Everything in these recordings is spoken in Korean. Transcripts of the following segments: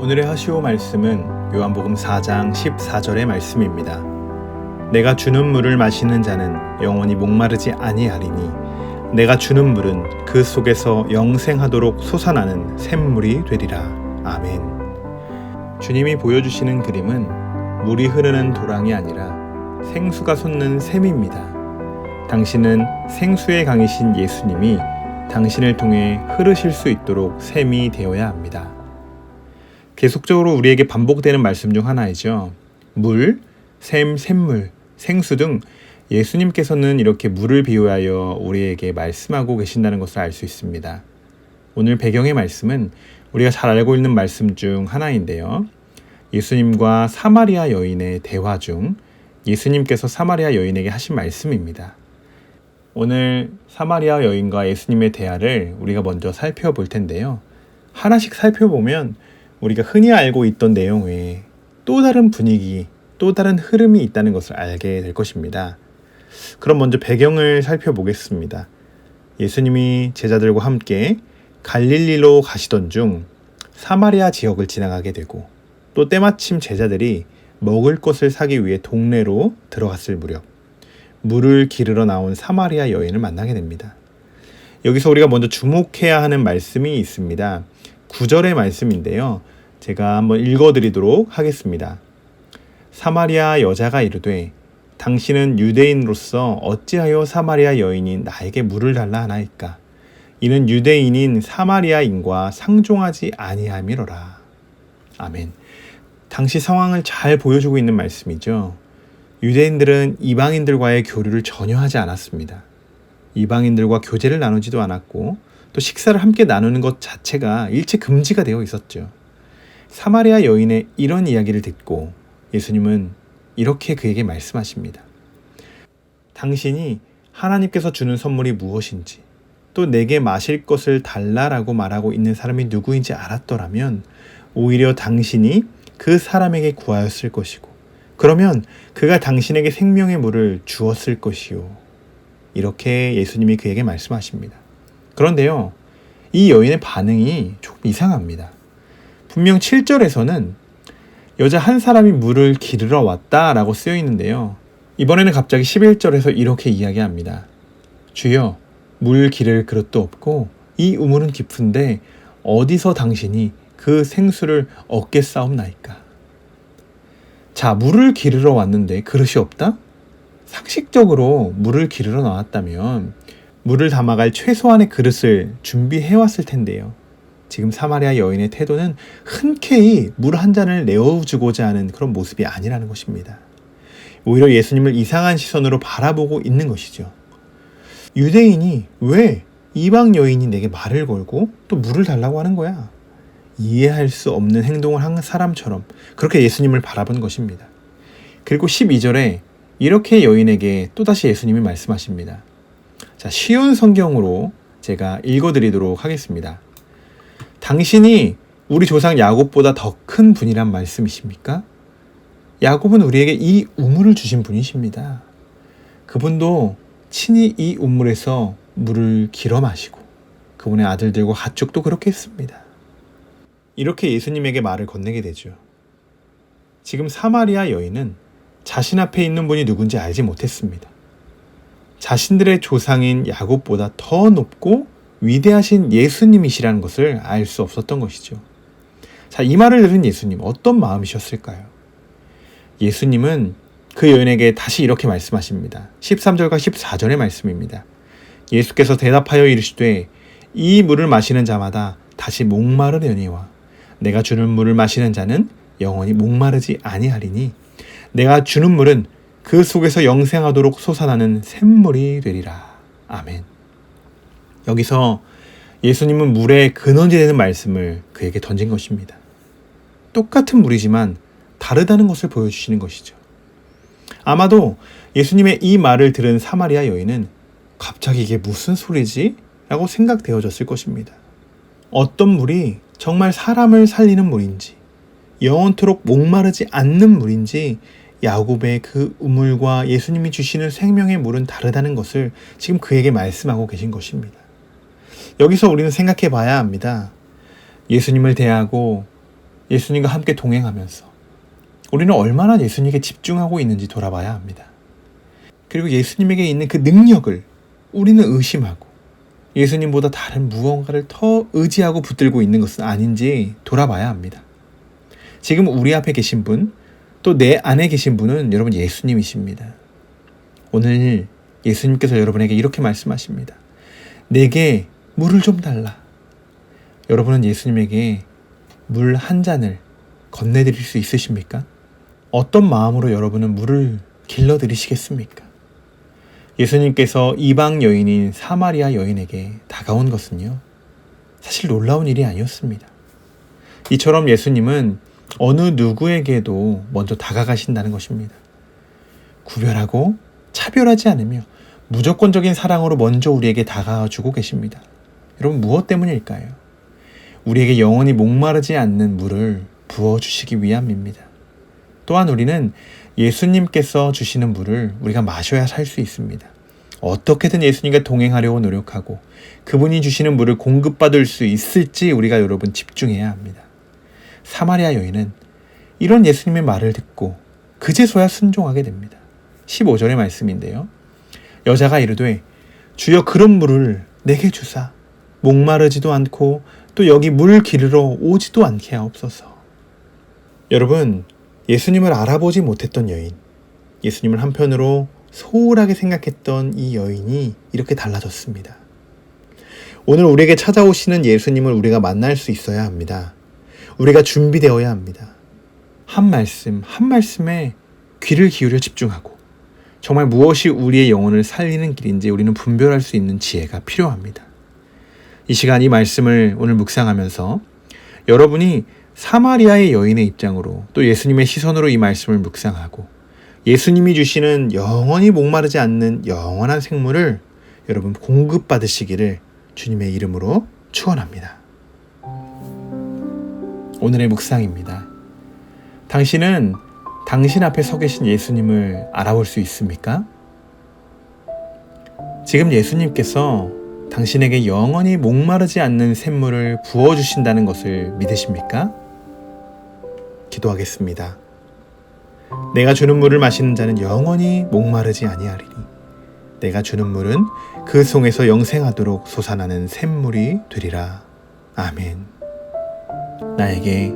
오늘의 하시오 말씀은 요한복음 4장 14절의 말씀입니다. 내가 주는 물을 마시는 자는 영원히 목마르지 아니하리니 내가 주는 물은 그 속에서 영생하도록 솟아나는 샘물이 되리라. 아멘. 주님이 보여주시는 그림은 물이 흐르는 도랑이 아니라 생수가 솟는 샘입니다. 당신은 생수의 강이신 예수님이 당신을 통해 흐르실 수 있도록 샘이 되어야 합니다. 계속적으로 우리에게 반복되는 말씀 중 하나이죠. 물, 샘, 샘물, 생수 등 예수님께서는 이렇게 물을 비유하여 우리에게 말씀하고 계신다는 것을 알 수 있습니다. 오늘 배경의 말씀은 우리가 잘 알고 있는 말씀 중 하나인데요. 예수님과 사마리아 여인의 대화 중 예수님께서 사마리아 여인에게 하신 말씀입니다. 오늘 사마리아 여인과 예수님의 대화를 우리가 먼저 살펴볼 텐데요. 하나씩 살펴보면 우리가 흔히 알고 있던 내용 외에 또 다른 분위기, 또 다른 흐름이 있다는 것을 알게 될 것입니다. 그럼 먼저 배경을 살펴보겠습니다. 예수님이 제자들과 함께 갈릴리로 가시던 중 사마리아 지역을 지나가게 되고 또 때마침 제자들이 먹을 것을 사기 위해 동네로 들어갔을 무렵 물을 기르러 나온 사마리아 여인을 만나게 됩니다. 여기서 우리가 먼저 주목해야 하는 말씀이 있습니다. 9절의 말씀인데요. 제가 한번 읽어드리도록 하겠습니다. 사마리아 여자가 이르되 당신은 유대인으로서 어찌하여 사마리아 여인인 나에게 물을 달라 하나이까? 이는 유대인인 사마리아인과 상종하지 아니함이로라. 아멘. 당시 상황을 잘 보여주고 있는 말씀이죠. 유대인들은 이방인들과의 교류를 전혀 하지 않았습니다. 이방인들과 교제를 나누지도 않았고 또 식사를 함께 나누는 것 자체가 일체 금지가 되어 있었죠. 사마리아 여인의 이런 이야기를 듣고 예수님은 이렇게 그에게 말씀하십니다. 당신이 하나님께서 주는 선물이 무엇인지 또 내게 마실 것을 달라라고 말하고 있는 사람이 누구인지 알았더라면 오히려 당신이 그 사람에게 구하였을 것이고 그러면 그가 당신에게 생명의 물을 주었을 것이요. 이렇게 예수님이 그에게 말씀하십니다. 그런데요, 이 여인의 반응이 조금 이상합니다. 분명 7절에서는 여자 한 사람이 물을 기르러 왔다라고 쓰여 있는데요. 이번에는 갑자기 11절에서 이렇게 이야기합니다. 주여, 물 기를 그릇도 없고 이 우물은 깊은데 어디서 당신이 그 생수를 얻겠사옵나이까? 자, 물을 기르러 왔는데 그릇이 없다? 상식적으로 물을 기르러 나왔다면 물을 담아갈 최소한의 그릇을 준비해왔을 텐데요. 지금 사마리아 여인의 태도는 흔쾌히 물 한 잔을 내어주고자 하는 그런 모습이 아니라는 것입니다. 오히려 예수님을 이상한 시선으로 바라보고 있는 것이죠. 유대인이 왜 이방 여인이 내게 말을 걸고 또 물을 달라고 하는 거야? 이해할 수 없는 행동을 한 사람처럼 그렇게 예수님을 바라본 것입니다. 그리고 12절에 이렇게 여인에게 또다시 예수님이 말씀하십니다. 자, 쉬운 성경으로 제가 읽어드리도록 하겠습니다. 당신이 우리 조상 야곱보다 더 큰 분이란 말씀이십니까? 야곱은 우리에게 이 우물을 주신 분이십니다. 그분도 친히 이 우물에서 물을 길어 마시고 그분의 아들들과 가축도 그렇게 했습니다. 이렇게 예수님에게 말을 건네게 되죠. 지금 사마리아 여인은 자신 앞에 있는 분이 누군지 알지 못했습니다. 자신들의 조상인 야곱보다 더 높고 위대하신 예수님이시라는 것을 알 수 없었던 것이죠. 자, 이 말을 들은 예수님, 어떤 마음이셨을까요? 예수님은 그 여인에게 다시 이렇게 말씀하십니다. 13절과 14절의 말씀입니다. 예수께서 대답하여 이르시되 이 물을 마시는 자마다 다시 목마르려니와 내가 주는 물을 마시는 자는 영원히 목마르지 아니하리니 내가 주는 물은 그 속에서 영생하도록 솟아나는 샘물이 되리라. 아멘. 여기서 예수님은 물의 근원이 되는 말씀을 그에게 던진 것입니다. 똑같은 물이지만 다르다는 것을 보여주시는 것이죠. 아마도 예수님의 이 말을 들은 사마리아 여인은 갑자기 이게 무슨 소리지? 라고 생각되어졌을 것입니다. 어떤 물이 정말 사람을 살리는 물인지 영원토록 목마르지 않는 물인지 야곱의 그 우물과 예수님이 주시는 생명의 물은 다르다는 것을 지금 그에게 말씀하고 계신 것입니다. 여기서 우리는 생각해 봐야 합니다. 예수님을 대하고 예수님과 함께 동행하면서 우리는 얼마나 예수님에게 집중하고 있는지 돌아봐야 합니다. 그리고 예수님에게 있는 그 능력을 우리는 의심하고 예수님보다 다른 무언가를 더 의지하고 붙들고 있는 것은 아닌지 돌아봐야 합니다. 지금 우리 앞에 계신 분, 또 내 안에 계신 분은 여러분 예수님이십니다. 오늘 예수님께서 여러분에게 이렇게 말씀하십니다. 내게 물을 좀 달라. 여러분은 예수님에게 물 한 잔을 건네드릴 수 있으십니까? 어떤 마음으로 여러분은 물을 길러드리시겠습니까? 예수님께서 이방 여인인 사마리아 여인에게 다가온 것은요, 사실 놀라운 일이 아니었습니다. 이처럼 예수님은 어느 누구에게도 먼저 다가가신다는 것입니다. 구별하고 차별하지 않으며 무조건적인 사랑으로 먼저 우리에게 다가와주고 계십니다. 여러분, 무엇 때문일까요? 우리에게 영원히 목마르지 않는 물을 부어주시기 위함입니다. 또한 우리는 예수님께서 주시는 물을 우리가 마셔야 살 수 있습니다. 어떻게든 예수님과 동행하려고 노력하고 그분이 주시는 물을 공급받을 수 있을지 우리가 여러분 집중해야 합니다. 사마리아 여인은 이런 예수님의 말을 듣고 그제서야 순종하게 됩니다. 15절의 말씀인데요. 여자가 이르되 주여 그런 물을 내게 주사 목마르지도 않고 또 여기 물 기르러 오지도 않게 하옵소서. 여러분, 예수님을 알아보지 못했던 여인, 예수님을 한편으로 소홀하게 생각했던 이 여인이 이렇게 달라졌습니다. 오늘 우리에게 찾아오시는 예수님을 우리가 만날 수 있어야 합니다. 우리가 준비되어야 합니다. 한 말씀 한 말씀에 귀를 기울여 집중하고 정말 무엇이 우리의 영혼을 살리는 길인지 우리는 분별할 수 있는 지혜가 필요합니다. 이 시간 이 말씀을 오늘 묵상하면서 여러분이 사마리아의 여인의 입장으로 또 예수님의 시선으로 이 말씀을 묵상하고 예수님이 주시는 영원히 목마르지 않는 영원한 생물을 여러분 공급받으시기를 주님의 이름으로 축원합니다. 오늘의 묵상입니다. 당신은 당신 앞에 서 계신 예수님을 알아볼 수 있습니까? 지금 예수님께서 당신에게 영원히 목마르지 않는 샘물을 부어주신다는 것을 믿으십니까? 기도하겠습니다. 내가 주는 물을 마시는 자는 영원히 목마르지 아니하리니 내가 주는 물은 그 송에서 영생하도록 솟아나는 샘물이 되리라. 아멘. 나에게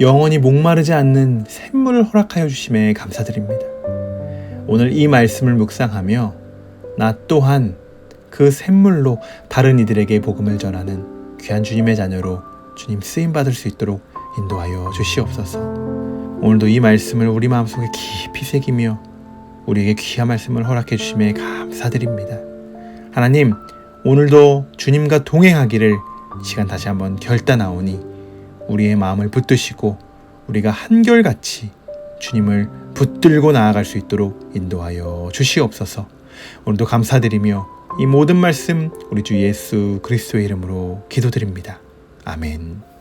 영원히 목마르지 않는 샘물을 허락하여 주심에 감사드립니다. 오늘 이 말씀을 묵상하며 나 또한 그 샘물로 다른 이들에게 복음을 전하는 귀한 주님의 자녀로 주님 쓰임받을 수 있도록 인도하여 주시옵소서. 오늘도 이 말씀을 우리 마음속에 깊이 새기며 우리에게 귀한 말씀을 허락해 주심에 감사드립니다. 하나님, 오늘도 주님과 동행하기를 시간 다시 한번 결단하오니 우리의 마음을 붙드시고 우리가 한결같이 주님을 붙들고 나아갈 수 있도록 인도하여 주시옵소서. 오늘도 감사드리며 이 모든 말씀 우리 주 예수 그리스도의 이름으로 기도드립니다. 아멘.